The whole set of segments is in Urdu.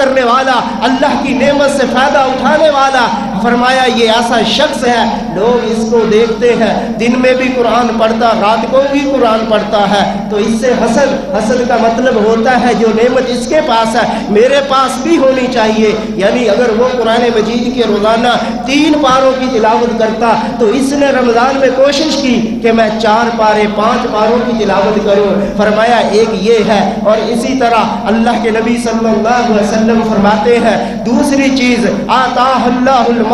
کرنے والا، اللہ کی نعمت سے فائدہ اٹھانے والا۔ فرمایا یہ ایسا شخص ہے، لوگ اس کو دیکھتے ہیں دن میں بھی قرآن پڑھتا، رات کو بھی قرآن پڑھتا ہے، تو اس سے حسد کا مطلب ہوتا ہے جو نعمت اس کے پاس ہے میرے پاس بھی ہونی چاہیے۔ یعنی اگر وہ قرآن مجید کے روزانہ 3 پاروں کی تلاوت کرتا تو اس نے رمضان میں کوشش کی کہ میں 4 پارے 5 پاروں کی تلاوت کروں۔ فرمایا ایک یہ ہے، اور اسی طرح اللہ کے نبی صلی اللہ علیہ وسلم فرماتے ہیں دوسری چیز، آتاہ اللہ المال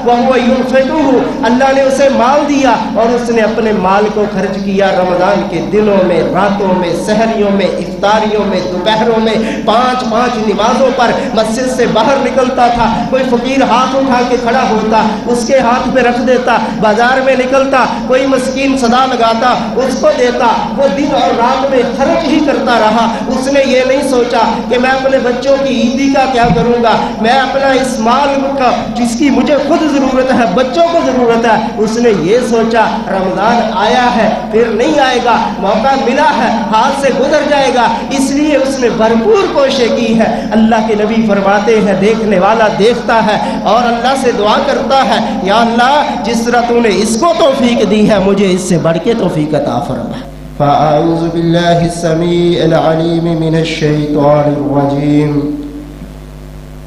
وہو ينفقه، اللہ نے اسے مال دیا اور اس نے اپنے مال کو خرچ کیا رمضان کے دنوں میں، راتوں میں، سحریوں میں، افطاریوں میں، دوپہروں میں، 5 نمازوں پر مسجد سے باہر نکلتا تھا، کوئی فقیر ہاتھ اٹھا کے کھڑا ہوتا اس کے ہاتھ پہ رکھ دیتا، بازار میں نکلتا کوئی مسکین صدا لگاتا اس کو دیتا، وہ دن اور رات میں خرچ ہی کرتا رہا۔ اس نے یہ نہیں سوچا کہ میں اپنے بچوں کی عیدی کا کیا کروں گا، میں اپنا اس مال کا جس کی مجھے خود ضرورت ہے بچوں کو ضرورت ہے، اس نے یہ سوچا رمضان آیا ہے پھر نہیں آئے گا، موقع ملا ہے ہاتھ سے گزر جائے گا، اس لیے اس نے بھرپور کوشش کی ہے۔ اللہ کے نبی فرماتے ہیں دیکھنے والا دیکھتا ہے اور اللہ سے دعا کرتا ہے یا اللہ جس طرح تو نے اس کو توفیق دی ہے مجھے اس سے بڑھ کے توفیق عطا فرما۔ فاعوذ باللہ السمیع العلیم من الشیطان الرجیم،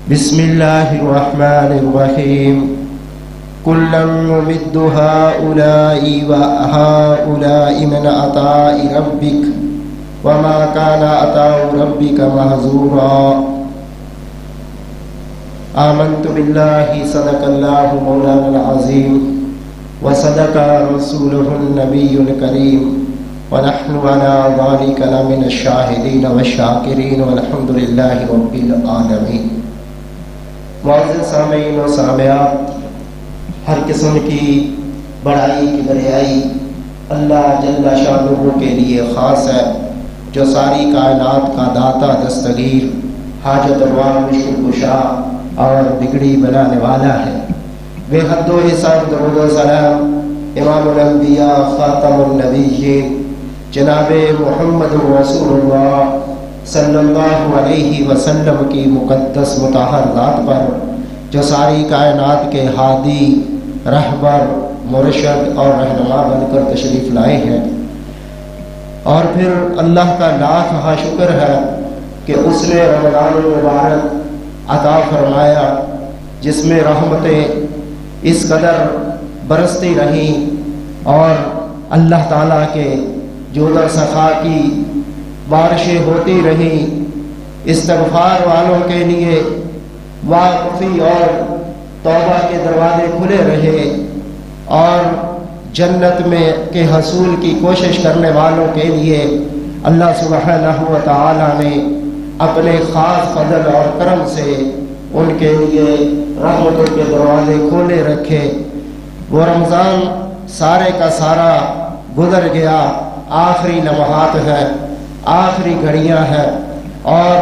بسم اللہ الرحمن الرحیم، کلا نمد هؤلاء وهؤلاء من عطاء ربک وما كان عطاء ربک محظورا۔ آمنت باللہ صدق اللہ مولانا العظیم وصدق رسولہ النبی الکریم ونحن على ذلك لمن الشاہدین والشاکرین والحمد للہ رب العالمین۔ معزز سامعین و سامعات، ہر قسم کی بڑائی کی بڑائی اللہ جل شانہ کے لیے خاص ہے، جو ساری کائنات کا داتا دستگیر، حاجت روا، مشکل کشا اور بگڑی بنانے والا ہے۔ بے حد و حساب درود و سلام امام الانبیاء خاتم النبیین جناب محمد رسول اللہ صلی اللہ علیہ وسلم کی مقدس مطہر ذات پر، جو ساری کائنات کے ہادی، رہبر، مرشد اور رہنما بن کر تشریف لائے ہیں۔ اور پھر اللہ کا لاکھ شکر ہے کہ اس نے رمضان المبارک عطا فرمایا جس میں رحمتیں اس قدر برستی رہیں اور اللہ تعالیٰ کے جود و سخا کی بارشیں ہوتی رہیں، استغفار والوں کے لیے واقفی اور توبہ کے دروازے کھلے رہے، اور جنت میں کے حصول کی کوشش کرنے والوں کے لیے اللہ سبحانہ و تعالی نے اپنے خاص فضل اور کرم سے ان کے لیے رحمتوں کے دروازے کھولے رکھے۔ وہ رمضان سارے کا سارا گزر گیا، آخری لمحات ہیں، آخری گھڑیاں ہیں، اور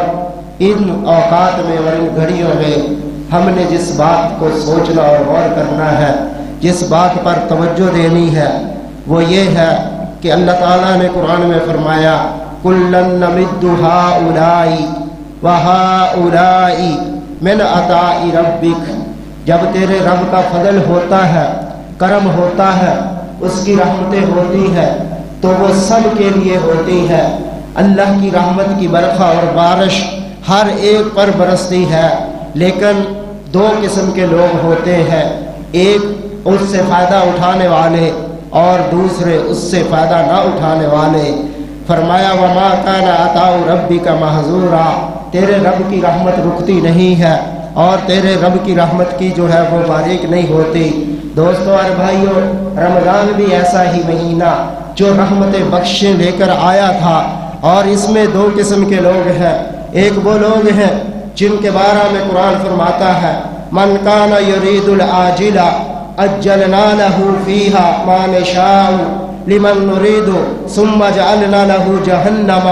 ان اوقات میں اور ان گھڑیوں میں ہم نے جس بات کو سوچنا اور غور کرنا ہے، جس بات پر توجہ دینی ہے، وہ یہ ہے کہ اللہ تعالیٰ نے قرآن میں فرمایا کُلًّا نَمِدُّ هَؤُلَاءِ وَهَؤُلَاءِ مِنْ عَطَاءِ رَبِّكَ۔ جب تیرے رب کا فضل ہوتا ہے، کرم ہوتا ہے، اس کی رحمتیں ہوتی ہیں تو وہ سب کے لیے ہوتی ہے۔ اللہ کی رحمت کی برکھا اور بارش ہر ایک پر برستی ہے، لیکن 2 قسم کے لوگ ہوتے ہیں، ایک اس سے فائدہ اٹھانے والے اور دوسرے اس سے فائدہ نہ اٹھانے والے۔ فرمایا وما کان عطاء ربک محظورا، تیرے رب کی رحمت رکتی نہیں ہے اور تیرے رب کی رحمت کی جو ہے وہ باریک نہیں ہوتی۔ دوستو اور بھائیو، رمضان بھی ایسا ہی مہینہ جو رحمت بخشیں لے کر آیا تھا، اور اس میں 2 قسم کے لوگ ہیں۔ ایک وہ لوگ ہیں جن کے بارے میں قرآن فرماتا ہے من کان یرید العاجل عجلنا له فیہا ما نشاء لمن نرید ثم جعلنا له جہنم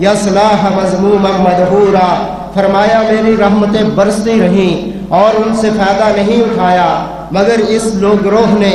یصلاها مذموما مدحورا۔ فرمایا میری رحمتیں برستی رہیں اور ان سے فائدہ نہیں اٹھایا، مگر اس گروہ نے،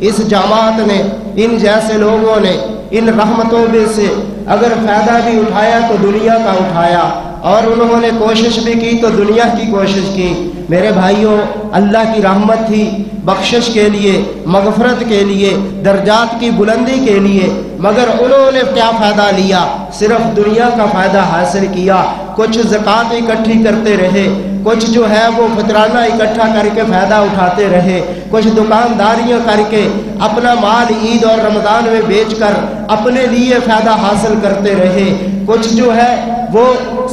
اس جماعت نے، ان جیسے لوگوں نے ان رحمتوں میں سے اگر فائدہ بھی اٹھایا تو دنیا کا اٹھایا، اور انہوں نے کوشش بھی کی تو دنیا کی کوشش کی۔ میرے بھائیوں، اللہ کی رحمت تھی بخشش کے لیے، مغفرت کے لیے، درجات کی بلندی کے لیے، مگر انہوں نے کیا فائدہ لیا؟ صرف دنیا کا فائدہ حاصل کیا۔ کچھ زکوٰۃ اکٹھی کرتے رہے، کچھ جو ہے وہ فطرانہ اکٹھا کر کے فائدہ اٹھاتے رہے، کچھ دکانداریاں کر کے اپنا مال عید اور رمضان میں بیچ کر اپنے لیے فائدہ حاصل کرتے رہے، کچھ جو ہے وہ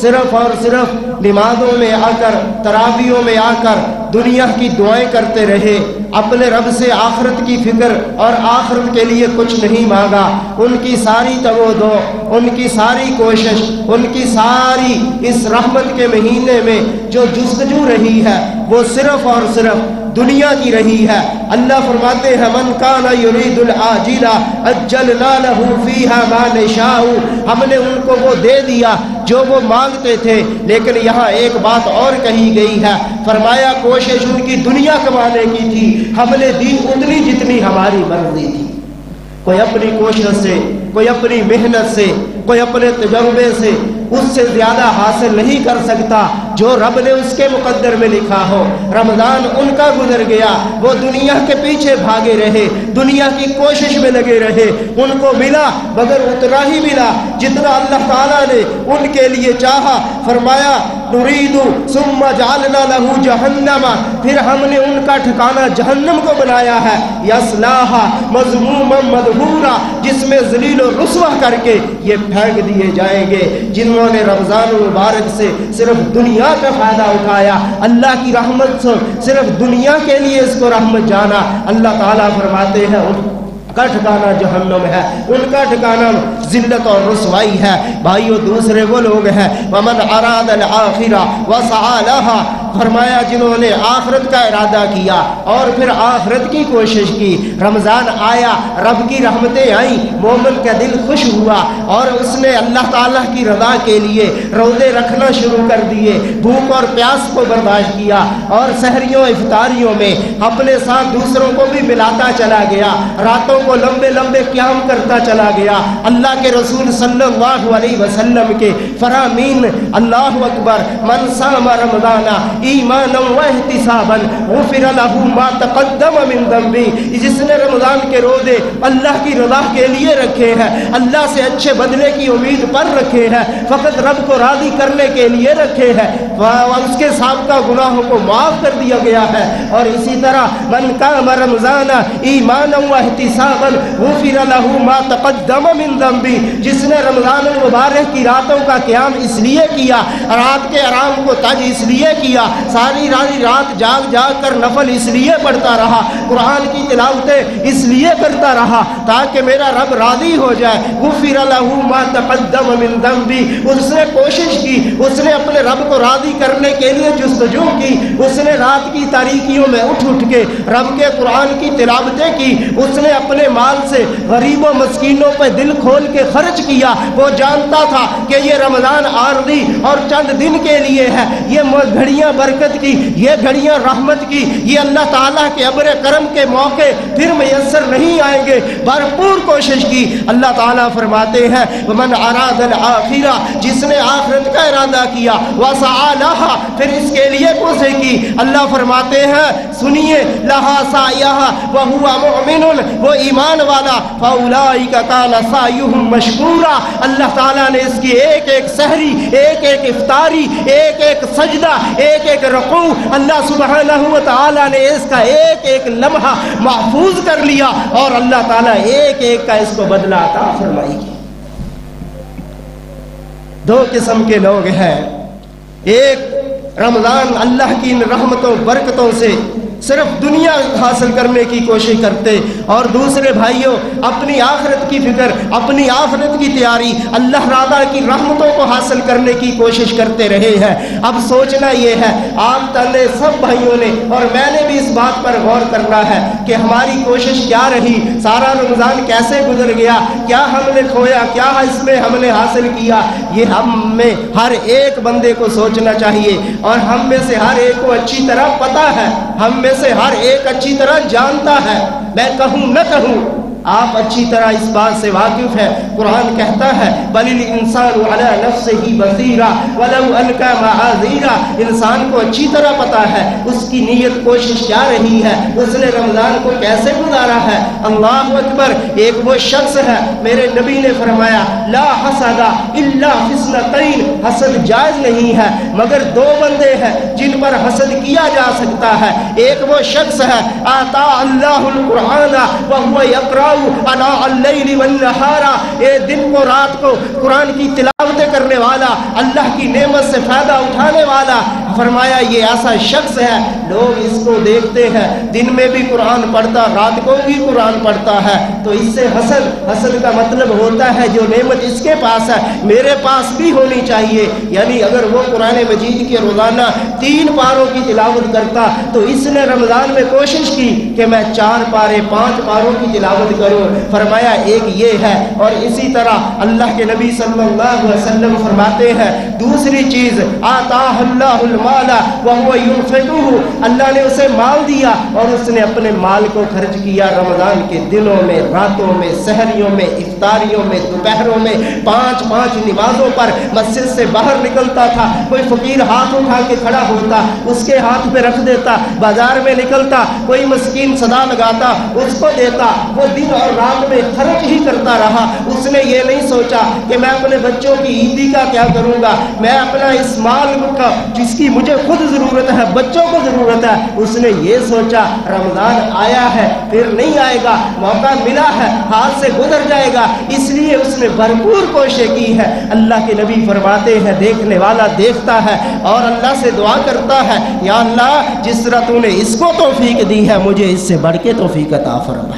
صرف اور صرف نمازوں میں آ کر، تراویحوں میں آ کر دنیا کی دعائیں کرتے رہے، اپنے رب سے آخرت کی فکر اور آخرت کے لیے کچھ نہیں مانگا۔ ان کی ساری توجہ، ان کی ساری کوشش، ان کی ساری اس رحمت کے مہینے میں جو جستجو رہی ہے وہ صرف اور صرف دنیا کی رہی ہے۔ اللہ فرماتے ہیں من کان یرید العاجلہ عجلنا لہ فیہا ما نشاء، ہم نے ان کو وہ دے دیا جو وہ مانگتے تھے۔ لیکن یہاں ایک بات اور کہی گئی ہے، فرمایا کوشش ان کی دنیا کمانے کی تھی، ہم نے دی اتنی جتنی ہماری مرضی تھی۔ کوئی اپنی کوشش سے، کوئی اپنی محنت سے، کوئی اپنے تجربے سے اس سے زیادہ حاصل نہیں کر سکتا جو رب نے اس کے مقدر میں لکھا ہو۔ رمضان ان کا گزر گیا، وہ دنیا کے پیچھے بھاگے رہے، دنیا کی کوشش میں لگے رہے، ان کو ملا مگر اتنا ہی ملا جتنا اللہ تعالیٰ نے ان کے لیے چاہا۔ فرمایا نرید ثم جعلنا لہ جہنم، پھر ہم نے ان کا ٹھکانہ جہنم کو بنایا ہے، یصلاھا مذموما مدحورا، جس میں ذلیل و رسوا کر کے یہ پھینک دیے جائیں گے۔ جنہوں نے رمضان المبارک سے صرف دنیا کا فائدہ اٹھایا، اللہ کی رحمت سے صرف دنیا کے لیے اس کو رحمت جانا، اللہ تعالیٰ فرماتے ہیں ان کا ٹھکانہ جہنم ہے، ان کا ٹھکانہ ذلت اور رسوائی ہے۔ بھائیو، دوسرے وہ لوگ ہیں ومن اراد الآخرہ وسعی لہا، فرمایا جنہوں نے آخرت کا ارادہ کیا اور پھر آخرت کی کوشش کی۔ رمضان آیا، رب کی رحمتیں آئیں، مومن کا دل خوش ہوا اور اس نے اللہ تعالیٰ کی رضا کے لیے روزے رکھنا شروع کر دیے، بھوک اور پیاس کو برداشت کیا اور سحریوں افطاریوں میں اپنے ساتھ دوسروں کو بھی ملاتا چلا گیا، راتوں کو لمبے لمبے قیام کرتا چلا گیا۔ اللہ کے رسول صلی اللہ علیہ وسلم کے فرامین، اللہ اکبر، من صام رمضان ایمانا و احتسابا غفر لہ ما تقدم من ذنبہ، جس نے رمضان کے روزے اللہ کی رضا کے لیے رکھے ہیں، اللہ سے اچھے بدلے کی امید پر رکھے ہیں، فقط رب کو راضی کرنے کے لیے رکھے ہیں، اس کے سابقہ گناہوں کو معاف کر دیا گیا ہے۔ اور اسی طرح من قام رمضان ایمانا و احتسابا غفر لہ ما تقدم من ذنبہ، جس نے رمضان المبارک کی راتوں کا قیام اس لیے کیا، رات کے آرام کو تج اس لیے کیا، ساری رات جاگ جاگ کر نفل اس لیے پڑھتا رہا، قرآن کی تلاوتیں اس لیے کرتا رہا تاکہ میرا رب راضی ہو جائے۔ غفر لہ ما تقدم من ذنبہ، اس نے کوشش کی، اس نے اپنے رب کو راضی کرنے کے لیے جستجو کی، اس نے رات کی تاریکیوں میں اٹھ کے رب کے قرآن کی تلاوتیں کی، اس نے اپنے مال سے غریبوں مسکینوں پہ دل کھول کے خرچ کیا۔ وہ جانتا تھا کہ یہ رمضان عارضی اور چند دن کے لیے ہے، یہ گھڑیاں برکت کی، یہ گھڑیاں رحمت کی، یہ اللہ تعالیٰ کے ابر کرم کے موقع پھر میسر نہیں آئیں گے۔ بھرپور کوشش کی۔ اللہ تعالیٰ فرماتے ہیں ومن اراد الآخرہ، جس نے آخرت کا ارادہ کیا، وسعی لہا، پھر اس کے لیے کوشش کی۔ اللہ فرماتے ہیں سنیے، لہا سعیہا وہو مؤمن، وہ ایمان والا، فاولئک کان سعیہم مشکورا، اللہ تعالیٰ نے اس کی ایک ایک سحری، ایک ایک افطاری، ایک ایک سجدہ، ایک ایک رکوع، اللہ سبحانہ و تعالیٰ نے اس کا ایک ایک لمحہ محفوظ کر لیا اور اللہ تعالیٰ ایک ایک کا اس کو بدلہ عطا فرمائے گی۔ دو قسم کے لوگ ہیں، ایک رمضان اللہ کی ان رحمتوں برکتوں سے صرف دنیا حاصل کرنے کی کوشش کرتے، اور دوسرے بھائیوں اپنی آخرت کی فکر، اپنی آخرت کی تیاری، اللہ تعالیٰ کی رحمتوں کو حاصل کرنے کی کوشش کرتے رہے ہیں۔ اب سوچنا یہ ہے، عام تلے سب بھائیوں نے اور میں نے بھی اس بات پر غور کرنا ہے کہ ہماری کوشش کیا رہی، سارا رمضان کیسے گزر گیا، کیا ہم نے کھویا، کیا اس میں ہم نے حاصل کیا، یہ ہم میں ہر ایک بندے کو سوچنا چاہیے۔ اور ہم میں سے ہر ایک کو اچھی طرح پتہ ہے، ہم میں سے ہر ایک اچھی طرح جانتا ہے، میں کہوں نہ کہوں آپ اچھی طرح اس بات سے واقف ہیں، قرآن کہتا ہے بل الانسان علی نفسہ بصیرہ ولو القی معاذیرہ، انسان کو اچھی طرح پتا ہے اس کی نیت کوشش کیا رہی ہے، اس نے رمضان کو کیسے گزارا ہے۔ اللہ اکبر، ایک وہ شخص ہے، میرے نبی نے فرمایا لا حسد الا فی اثنتین، حسد جائز نہیں ہے مگر دو بندے ہیں جن پر حسد کیا جا سکتا ہے۔ ایک وہ شخص ہے آتا اللہ القرآن وهو یقرأ آناء اللیل والنہار، ایک دن کو رات کو قرآن کی تلاوتیں کرنے والا، اللہ کی نعمت سے فائدہ اٹھانے والا۔ فرمایا یہ ایسا شخص ہے، لوگ اس کو دیکھتے ہیں دن میں بھی قرآن پڑھتا، رات کو بھی قرآن پڑھتا ہے، تو اس سے حسد کا مطلب ہوتا ہے جو نعمت اس کے پاس ہے میرے پاس بھی ہونی چاہیے۔ یعنی اگر وہ قرآن مجید کے روزانہ 3 پاروں کی تلاوت کرتا تو اس نے رمضان میں کوشش کی کہ میں 4 پارے 5 پاروں کی تلاوت کروں۔ فرمایا ایک یہ ہے، اور اسی طرح اللہ کے نبی صلی اللہ علیہ وسلم فرماتے ہیں دوسری چیز آتاہ اللہ المال وهو ينفقه، اللہ نے اسے مال دیا اور اس نے اپنے مال کو خرچ کیا رمضان کے دنوں میں، راتوں میں، سحریوں میں، افطاریوں میں، دوپہروں میں، 5 نمازوں پر مسجد سے باہر نکلتا تھا، کوئی فقیر ہاتھ اٹھا کے کھڑا ہوتا اس کے ہاتھ پہ رکھ دیتا، بازار میں نکلتا کوئی مسکین صدا لگاتا اس کو دیتا، وہ دن اور رات میں خرچ ہی کرتا رہا۔ اس نے یہ نہیں سوچا کہ میں اپنے بچوں کی عیدی کا کیا کروں گا، میں اپنا اس مال کا جس کی مجھے خود ضرورت ہے بچوں کو ضرورت ہے، اس نے یہ سوچا رمضان آیا ہے پھر نہیں آئے گا، موقع ملا ہے ہاتھ سے گزر جائے گا، اس لیے اس نے بھرپور کوشش کی ہے۔ اللہ کے نبی فرماتے ہیں دیکھنے والا دیکھتا ہے اور اللہ سے دعا کرتا ہے یا اللہ جس طرح تو نے اس کو توفیق دی ہے مجھے اس سے بڑھ کے توفیق عطا فرما۔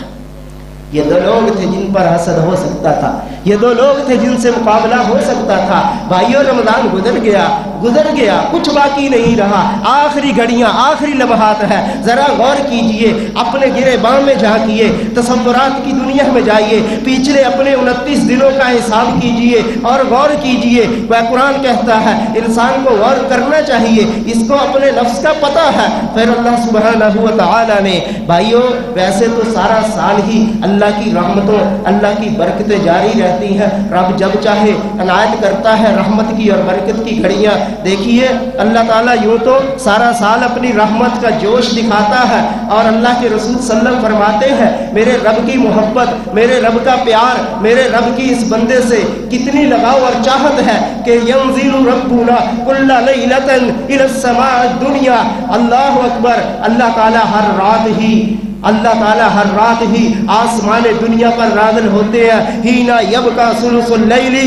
یہ 2 لوگ تھے جن پر حسد ہو سکتا تھا، یہ 2 لوگ تھے جن سے مقابلہ ہو سکتا تھا۔ بھائیو رمضان گزر گیا، کچھ باقی نہیں رہا، آخری گھڑیاں آخری لمحات ہے، ذرا غور کیجئے، اپنے گریباں میں جھانکیے، تصورات کی دنیا میں جائیے، پچھلے اپنے 29 دنوں کا حساب کیجئے اور غور کیجئے۔ وہ قرآن کہتا ہے انسان کو غور کرنا چاہیے، اس کو اپنے نفس کا پتہ ہے۔ پھر اللہ سبحانہ و تعالی نے بھائیو ویسے تو سارا سال ہی اللہ کی رحمتوں اللہ کی برکتیں جاری رہتی ہیں، رب جب چاہے عنایت کرتا ہے رحمت کی اور برکت کی گھڑیاں۔ دیکھیے اللہ تعالیٰ یوں تو سارا سال اپنی رحمت کا جوش دکھاتا ہے، اور اللہ کے رسول صلی اللہ علیہ وسلم فرماتے ہیں میرے رب کی محبت، میرے رب کا پیار، میرے رب کی اس بندے سے کتنی لگاؤ اور چاہت ہے کہ ینزل ربنا کل لیلۃ الی السماء الدنیا۔ اللہ اکبر، اللہ تعالیٰ ہر رات ہی آسمان دنیا پر نازل ہوتے ہیں۔ ہینا یبقى ثلث اللیل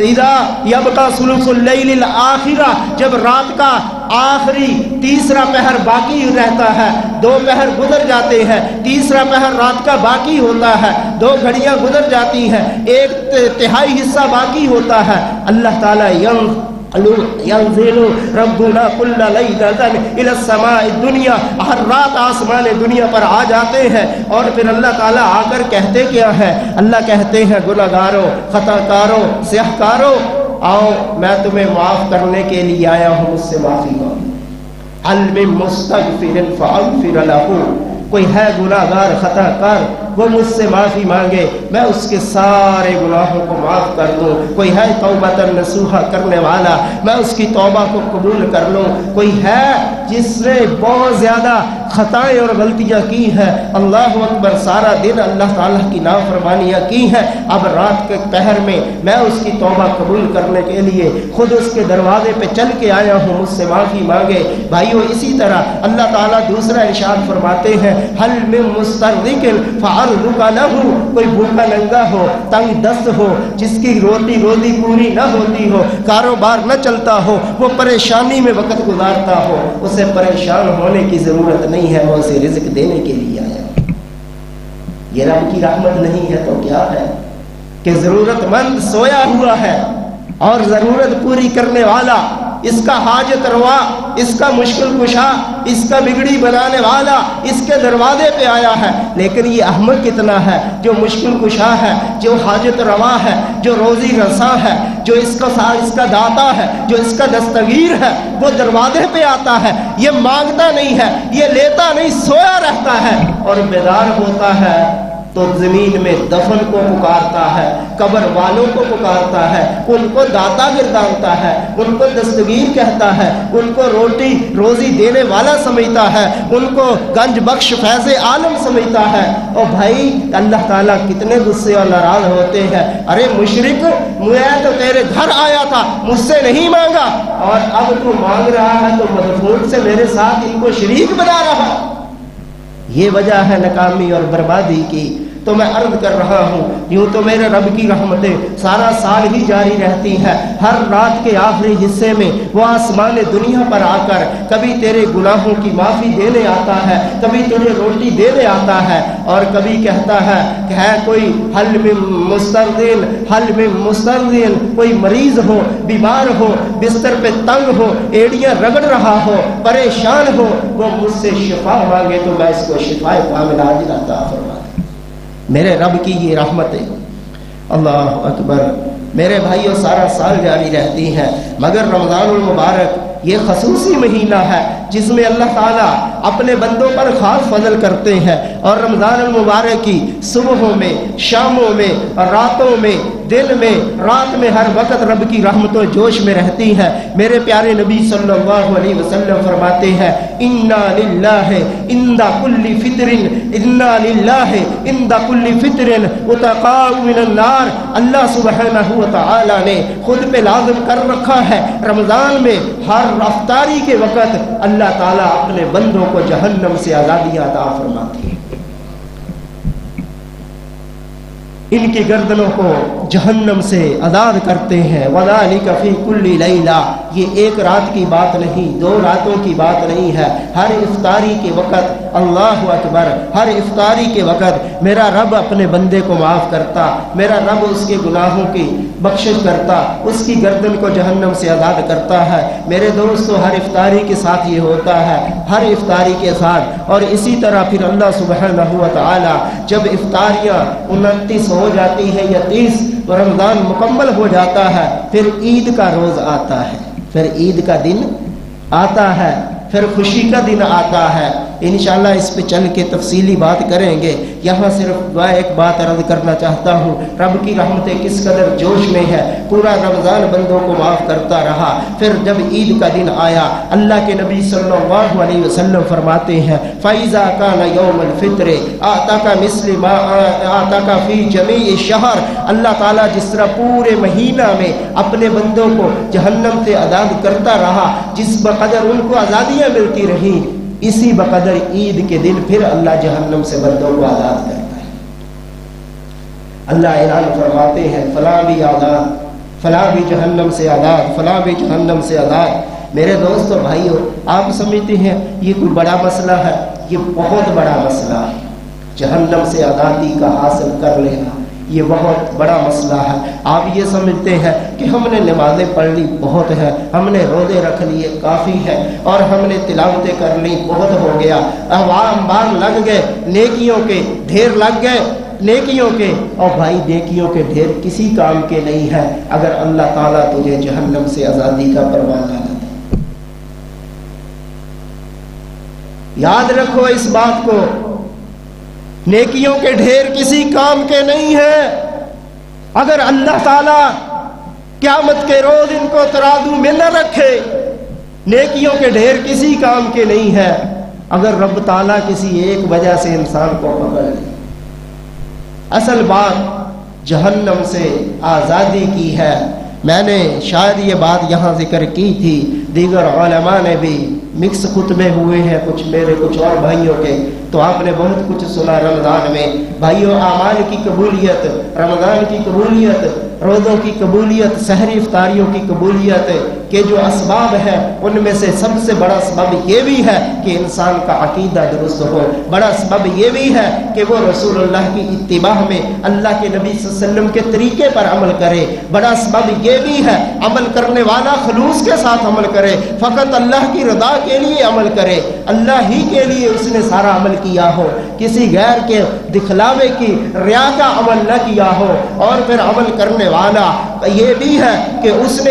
اذا یبقى ثلث اللیل الاخرہ، جب رات کا آخری تیسرا پہر باقی رہتا ہے، 2 پہر گزر جاتے ہیں، تیسرا پہر رات کا باقی ہوتا ہے، 2 گھڑیاں گزر جاتی ہیں، 1/3 حصہ باقی ہوتا ہے، اللہ تعالیٰ ینزل ربنا کل لیلۃ الی السماء الدنیا، ہر رات آسمان دنیا پر آ جاتے ہیں، اور پھر اللہ تعالیٰ آ کر کہتے کیا ہے؟ اللہ کہتے ہیں گناہگاروں، خطا کاروں، سیاہ کاروں، آؤ میں تمہیں معاف کرنے کے لیے آیا ہوں، مجھ سے معافی مانگو۔ هل من مستغفر فاغفر له، کوئی ہے گناہ گار خطا کار وہ مجھ سے معافی مانگے میں اس کے سارے گناہوں کو معاف کر دوں۔ کوئی ہے توبۃ نصوحہ کرنے والا میں اس کی توبہ کو قبول کر لوں۔ کوئی ہے جس نے بہت زیادہ خطائیں اور غلطیاں کی ہیں، اللہ اکبر، سارا دن اللہ تعالیٰ کی نافرمانیاں کی ہیں، اب رات کے پہر میں میں اس کی توبہ قبول کرنے کے لیے خود اس کے دروازے پہ چل کے آیا ہوں، مجھ سے معافی مانگے۔ بھائیو اسی طرح اللہ تعالیٰ دوسرا ارشاد فرماتے ہیں حل من مسترزق فعرضک لہ، کوئی بھوکا ننگا ہو، تنگ دست ہو، جس کی روزی پوری نہ ہوتی ہو، کاروبار نہ چلتا ہو، وہ پریشانی میں وقت گزارتا ہو، اسے پریشان ہونے کی ضرورت نہیں ہے، وہ اسے رزق دینے کے لیے آیا۔ یہ رب کی رحمت نہیں ہے تو کیا ہے کہ ضرورت مند سویا ہوا ہے اور ضرورت پوری کرنے والا، اس کا حاجت روا، اس کا مشکل کشا، اس کا بگڑی بنانے والا اس کے دروازے پہ آیا ہے۔ لیکن یہ احمق کتنا ہے جو مشکل کشا ہے، جو حاجت روا ہے، جو روزی رساں ہے، جو اس کا داتا ہے، جو اس کا دستگیر ہے، وہ دروازے پہ آتا ہے، یہ مانگتا نہیں ہے، یہ لیتا نہیں، سویا رہتا ہے اور بیدار ہوتا ہے تو زمین میں دفن کو پکارتا ہے، قبر والوں کو پکارتا ہے، ان کو داتا گردانتا ہے، ان کو دستگیر کہتا ہے، ان کو روٹی روزی دینے والا سمجھتا ہے، ان کو گنج بخش فیض عالم سمجھتا ہے۔ اور بھائی اللہ تعالیٰ کتنے غصے اور ناراض ہوتے ہیں، ارے مشرک میں تو تیرے گھر آیا تھا، مجھ سے نہیں مانگا، اور اب تو مانگ رہا ہے تو مدفون سے میرے ساتھ ان کو شریک بنا رہا۔ یہ وجہ ہے ناکامی اور بربادی کی۔ تو میں عرض کر رہا ہوں، یوں تو میرے رب کی رحمتیں سارا سال ہی جاری رہتی ہیں، ہر رات کے آخری حصے میں وہ آسمان دنیا پر آ کر کبھی تیرے گناہوں کی معافی دینے آتا ہے، کبھی تجھے روٹی دینے آتا ہے، اور کبھی کہتا ہے کہ ہے کوئی حل میں مسترزین، کوئی مریض ہو، بیمار ہو، بستر پہ تنگ ہو، ایڑیاں رگڑ رہا ہو، پریشان ہو، وہ مجھ سے شفا مانگے تو میں اس کو شفا کامل عاجل عطا فرما۔ میرے رب کی یہ رحمتیں اللہ اکبر میرے بھائیوں سارا سال جاری رہتی ہیں، مگر رمضان المبارک یہ خصوصی مہینہ ہے جس میں اللہ تعالیٰ اپنے بندوں پر خاص فضل کرتے ہیں، اور رمضان المبارک کی صبحوں میں، شاموں میں، راتوں میں، دن میں، رات میں، ہر وقت رب کی رحمت و جوش میں رہتی ہے۔ میرے پیارے نبی صلی اللہ علیہ وسلم فرماتے ہیں انا للہ عند کل فطر، انا للہ عند کل فطر اتقاء من النار۔ اللہ سبحانہ و تعالی نے خود پہ لازم کر رکھا ہے رمضان میں ہر افطاری کے وقت اللہ تعالیٰ اپنے بندوں کو جہنم سے آزادیاں عطا فرماتی ہے، ان کی گردنوں کو جہنم سے آزاد کرتے ہیں۔ وَذَلِكَ فِي كُلِّ لَيْلَةٍ، یہ ایک رات کی بات نہیں، دو راتوں کی بات نہیں ہے، ہر افطاری کے وقت اللہ اکبر، ہر افطاری کے وقت میرا رب اپنے بندے کو معاف کرتا، میرا رب اس کے گناہوں کی بخشش کرتا، اس کی گردن کو جہنم سے آزاد کرتا ہے۔ میرے دوستو ہر افطاری کے ساتھ یہ ہوتا ہے، ہر افطاری کے ساتھ، اور اسی طرح پھر اللہ سبحانہ و تعالی جب افطاریاں 29 ہو جاتی ہے یا 30 تو رمضان مکمل ہو جاتا ہے، پھر عید کا روز آتا ہے، پھر عید کا دن آتا ہے، پھر خوشی کا دن آتا ہے۔ انشاءاللہ اس پہ چل کے تفصیلی بات کریں گے، یہاں صرف ایک بات عرض کرنا چاہتا ہوں، رب کی رحمتیں کس قدر جوش میں ہے۔ پورا رمضان بندوں کو معاف کرتا رہا، پھر جب عید کا دن آیا اللہ کے نبی صلی اللہ علیہ وسلم فرماتے ہیں فَإِذَا كَانَ يَوْمَ الْفِطْرِ آتَاكَ مِثْلِ مَا آتَاكَ فِي جَمِيعِ الشَّهْرِ۔ اللہ تعالیٰ جس طرح پورے مہینہ میں اپنے بندوں کو جہنم سے آزاد کرتا رہا، جس بقدر ان کو آزادیاں ملتی رہیں، اسی بقدر عید کے دن پھر اللہ جہنم سے بندوں کو آزاد کرتا ہے۔ اللہ اعلان فرماتے ہیں فلاں بھی آزاد، فلاں بھی جہنم سے آزاد، فلاں بھی جہنم سے آزاد۔ میرے دوستو بھائیو، آپ سمجھتے ہیں یہ کوئی بڑا مسئلہ ہے؟ یہ بہت بڑا مسئلہ ہے۔ جہنم سے آزادی کا حاصل کر لینا یہ بہت بڑا مسئلہ ہے۔ آپ یہ سمجھتے ہیں کہ ہم نے نمازیں پڑھ لی بہت ہے، ہم نے روزے رکھ لیے کافی ہے، اور ہم نے تلاوتیں کر لی بہت ہو گیا، عوام باغ لگ گئے، نیکیوں کے ڈھیر لگ گئے، نیکیوں کے۔ اور بھائی نیکیوں کے ڈھیر کسی کام کے نہیں ہے اگر اللہ تعالیٰ تجھے جہنم سے آزادی کا پروانہ نہ دے۔ یاد رکھو اس بات کو، نیکیوں کے ڈھیر کسی کام کے نہیں ہیں اگر اللہ تعالیٰ قیامت کے روز ان کو ترازو میں نہ رکھے۔ نیکیوں کے ڈھیر کسی کام کے نہیں ہے اگر رب تعالیٰ کسی ایک وجہ سے انسان کو پکڑ لے۔ اصل بات جہنم سے آزادی کی ہے۔ میں نے شاید یہ بات یہاں ذکر کی تھی، دیگر علماء نے بھی مکس خطبے ہوئے ہیں، کچھ میرے کچھ اور بھائیوں کے، تو آپ نے بہت کچھ سنا رمضان میں۔ بھائیوں اعمال کی قبولیت، رمضان کی قبولیت، روزوں کی قبولیت، سحری افطاریوں کی قبولیت کے جو اسباب ہیں ان میں سے سب سے بڑا سبب یہ بھی ہے کہ انسان کا عقیدہ درست ہو، بڑا سبب یہ بھی ہے کہ وہ رسول اللہ کی اتباع میں اللہ کے نبی صلی اللہ علیہ وسلم کے طریقے پر عمل کرے، بڑا سبب یہ بھی ہے عمل کرنے والا خلوص کے ساتھ عمل کرے، فقط اللہ کی رضا کے لیے عمل کرے، اللہ ہی کے لیے اس نے سارا عمل کیا ہو، کسی غیر کے دکھلاوے کی ریا کا عمل نہ کیا ہو۔ اور پھر عمل کرنے والا یہ بھی ہے کہ اس نے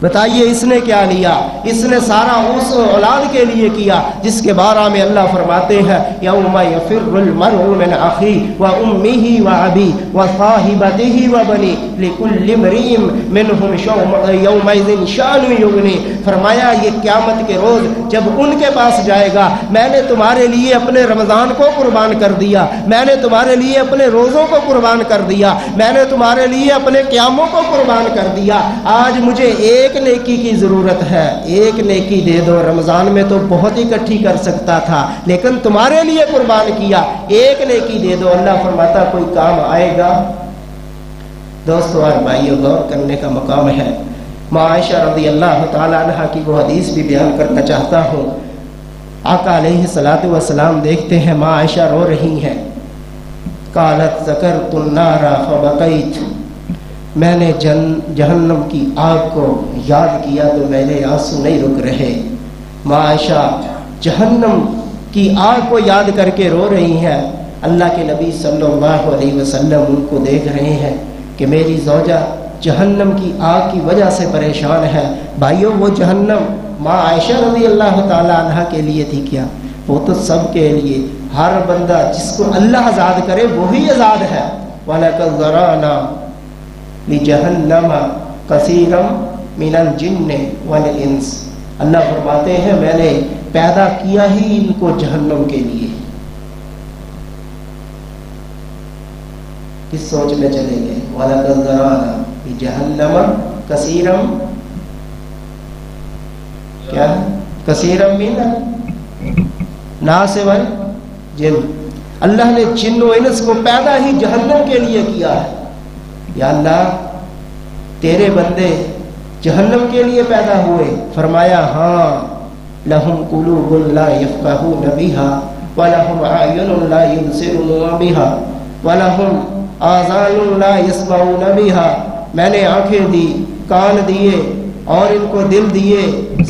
بتائیے اسنے کیا لیا؟ اسنے سارا اس اولاد کے لیے کیا جس کے بارے میں اللہ فرماتے ہیں یوم یفر المرء من اخیہ و امہ و ابیہ و صاحبتہ و بنیہ لکل امرئ منہم یومئذ شأن یغنیہ۔ فرمایا یہ قیامت کے روز جب ان کے پاس جائے گا، میں نے تمہارے لیے اپنے رمضان کو قربان کر دیا، میں نے تمہارے لیے اپنے روزوں کو قربان کر دیا، میں نے تمہارے لیے اپنے قیاموں کو قربان کر دیا، آج مجھے ایک نیکی کی ضرورت ہے، ایک نیکی دے دو۔ رمضان میں تو بہت اکٹھی کر سکتا تھا لیکن تمہارے لیے قربان کیا، ایک نیکی دے دو۔ اللہ فرماتا کوئی کام آئے گا؟ دوستو اور بھائیو، غور کرنے کا مقام ہے۔ ماں عائشہ رضی اللہ تعالی عنہ کی وہ حدیث بھی بیان کرنا چاہتا ہوں۔ آقا علیہ الصلوۃ والسلام دیکھتے ہیں ماں عائشہ رو رہی ہیں۔ قالت ذکرت النار فبقیت، میں نے جہنم کی آگ کو یاد کیا تو میرے آنسو نہیں رک رہے۔ ماں عائشہ جہنم کی آگ کو یاد کر کے رو رہی ہیں۔ اللہ کے نبی صلی اللہ علیہ وسلم ان کو دیکھ رہے ہیں کہ میری زوجہ جہنم کی آگ کی وجہ سے پریشان ہے۔ بھائیو وہ جہنم ماں عائشہ رضی اللہ تعالی عنہ کے لیے تھی کیا؟ وہ تو سب کے لیے، ہر بندہ جس کو اللہ آزاد کرے وہی آزاد ہے۔ وَلَقَدْ ذَرَأْنَا لِجَهَنَّمَ كَثِيرًا مِنَ الْجِنِّ وَالْإِنسِ، اللہ فرماتے ہیں میں نے پیدا کیا ہی ان کو جہنم کے لیے۔ کس سوچ میں چلے گئے؟ وَلَقَدْ ذَرَأْنَا لِجَهَنَّمَ كَثِيرًا، کیا ہے؟ كَثِيرًا مِنَ النَّاسِ وَالْجِنِّ، اللہ نے جن و انس کو پیدا ہی جہنم کے لیے کیا ہے۔ یا اللہ تیرے بندے جہنم کے لیے پیدا ہوئے؟ فرمایا ہاں، لہم قلوب لا یفقہون بہا ولہم اعین لا یبصرون بہا ولہم آذان لا یسمعون بہا، میں نے آنکھیں دی، کان دیے اور ان کو دل دیے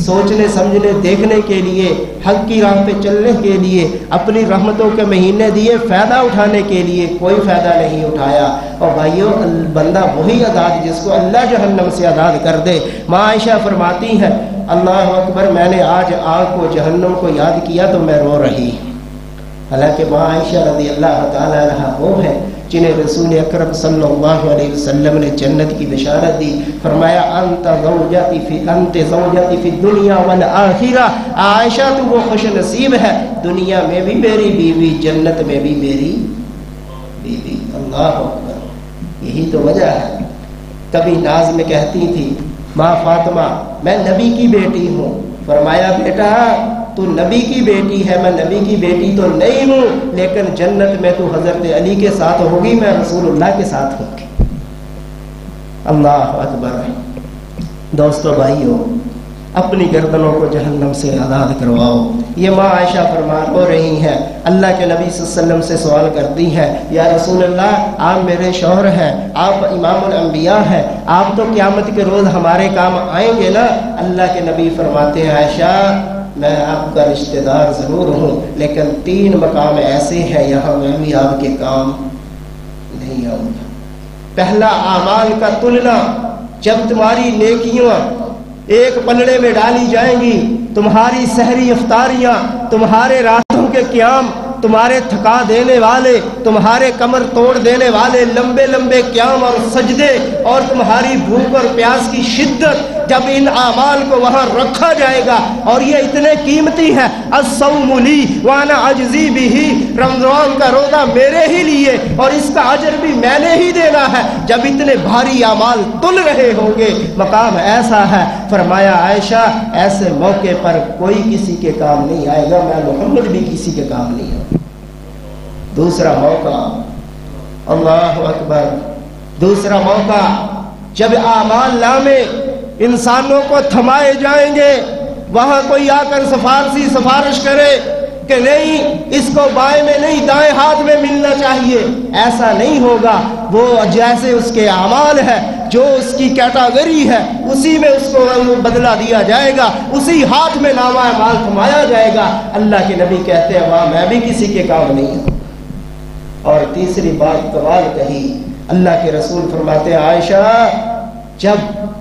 سوچنے سمجھنے دیکھنے کے لیے، حق کی راہ پہ چلنے کے لیے، اپنی رحمتوں کے مہینے دیے فائدہ اٹھانے کے لیے، کوئی فائدہ نہیں اٹھایا۔ اور بھائیو بندہ وہی آزاد جس کو اللہ جہنم سے آزاد کر دے۔ ماں عائشہ فرماتی ہیں اللہ اکبر، میں نے آج آگ کو جہنم کو یاد کیا تو میں رو رہی۔ حالانکہ ماں عائشہ رضی اللہ تعالی عنہ وہ ہے جنہیں رسول اکرم صلی اللہ علیہ وسلم نے جنت کی بشارت دی۔ فرمایا انت زوجتی فی الدنیا والآخرہ، عائشہ تو وہ خوش نصیب ہے، دنیا میں بھی میری بیوی، جنت میں بھی میری بیوی۔ اللہ اکبر، یہی تو وجہ ہے۔ کبھی ناز میں کہتی تھی ماں فاطمہ میں نبی کی بیٹی ہوں، فرمایا بیٹا تو نبی کی بیٹی ہے، میں نبی کی بیٹی تو نہیں ہوں، لیکن جنت میں تو حضرت علی کے ساتھ ہوگی، میں رسول اللہ کے ساتھ ہوں گی۔ اللہ اکبر۔ دوستو بھائیو، اپنی گردنوں کو جہنم سے آزاد کرواؤ۔ یہ ماں عائشہ فرما ہو رہی ہیں، اللہ کے نبی صلی اللہ علیہ وسلم سے سوال کرتی ہیں یا رسول اللہ آپ میرے شوہر ہیں، آپ امام الانبیاء ہیں، آپ تو قیامت کے روز ہمارے کام آئیں گے نا؟ اللہ کے نبی فرماتے ہیں عائشہ میں آپ کا رشتہ دار ضرور ہوں لیکن 3 مقام ایسے ہیں یہاں میں بھی آپ کے کام نہیں آؤں گا۔ پہلا اعمال کا تلنا، جب تمہاری نیکیاں ایک پلڑے میں ڈالی جائیں گی، تمہاری سحری افطاریاں، تمہارے راتوں کے قیام، تمہارے تھکا دینے والے، تمہارے کمر توڑ دینے والے لمبے لمبے قیام اور سجدے، اور تمہاری بھوک اور پیاس کی شدت، جب ان اعمال کو وہاں رکھا جائے گا اور یہ اتنے قیمتی ہیں، الصوم لی وانا اجزی بہ، رمضان کا روزہ میرے ہی لیے اور اس کا اجر بھی میں نے ہی دینا ہے، جب اتنے بھاری اعمال تل رہے ہوں گے، مقام ایسا ہے۔ فرمایا عائشہ ایسے موقع پر کوئی کسی کے کام نہیں آئے گا، میں محمد بھی کسی کے کام نہیں آؤں۔ دوسرا موقع، اللہ اکبر، دوسرا موقع جب اعمال نامے انسانوں کو تھمائے جائیں گے، وہاں کوئی آ کر سفارش کرے کہ نہیں اس کو بائیں میں نہیں دائیں ہاتھ میں ملنا چاہیے، ایسا نہیں ہوگا۔ وہ جیسے اس کے اعمال ہے، جو اس کی کیٹاگری ہے، اسی میں اس کو بدلہ دیا جائے گا، اسی ہاتھ میں نامہ اعمال تھمایا جائے گا۔ اللہ کے نبی کہتے ہیں وہاں میں بھی کسی کے کام نہیں ہوں۔ اور تیسری بات کمال کہی، اللہ کے رسول فرماتے ہیں عائشہ جب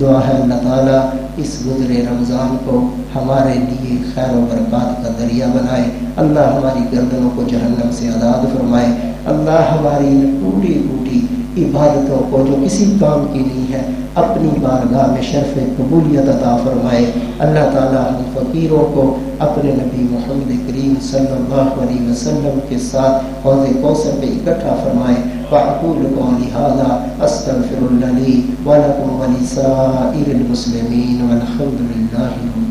دعا ہے اللہ تعالیٰ اس گزرے رمضان کو ہمارے لیے خیر و برکات کا ذریعہ بنائے، اللہ ہماری گردنوں کو جہنم سے آزاد فرمائے، اللہ ہماری ٹوٹی پھوٹی عبادتوں کو جو کسی کام کی نہیں ہے اپنی بارگاہ میں شرف قبولیت عطا فرمائے، اللہ تعالیٰ ہم فقیروں کو اپنے نبی محمد کریم صلی اللہ علیہ وسلم کے ساتھ حوض کوثر پہ اکٹھا فرمائے۔ وأقول قولي هذا أستغفر الله لي ولكم ولسائر المسلمين والحمد لله رب